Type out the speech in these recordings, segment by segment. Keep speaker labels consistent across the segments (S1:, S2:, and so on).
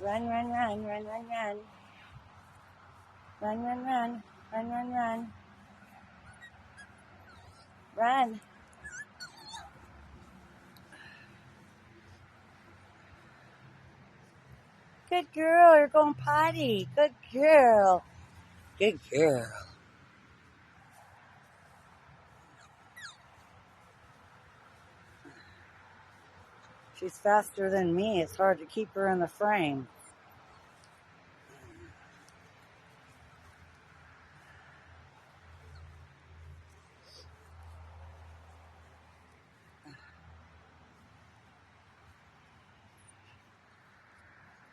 S1: Run, run, run, run, run, run. Run, run, run, run, run, run. Run. Good girl, you're going potty. Good girl. Good girl. She's faster than me. It's hard to keep her in the frame.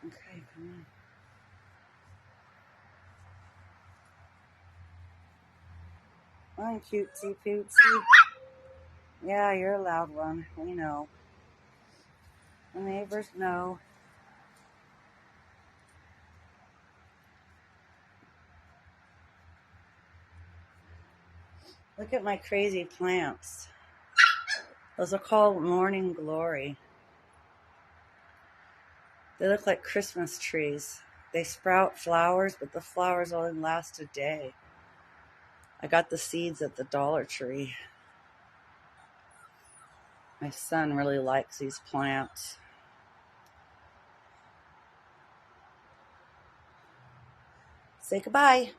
S1: Okay, come on. Come on, cutesy pootsy. Yeah, you're a loud one. We know. The neighbors know. Look at my crazy plants. Those are called morning glory. They look like Christmas trees. They sprout flowers, but the flowers only last a day. I got the seeds at the Dollar Tree. My son really likes these plants. Say goodbye.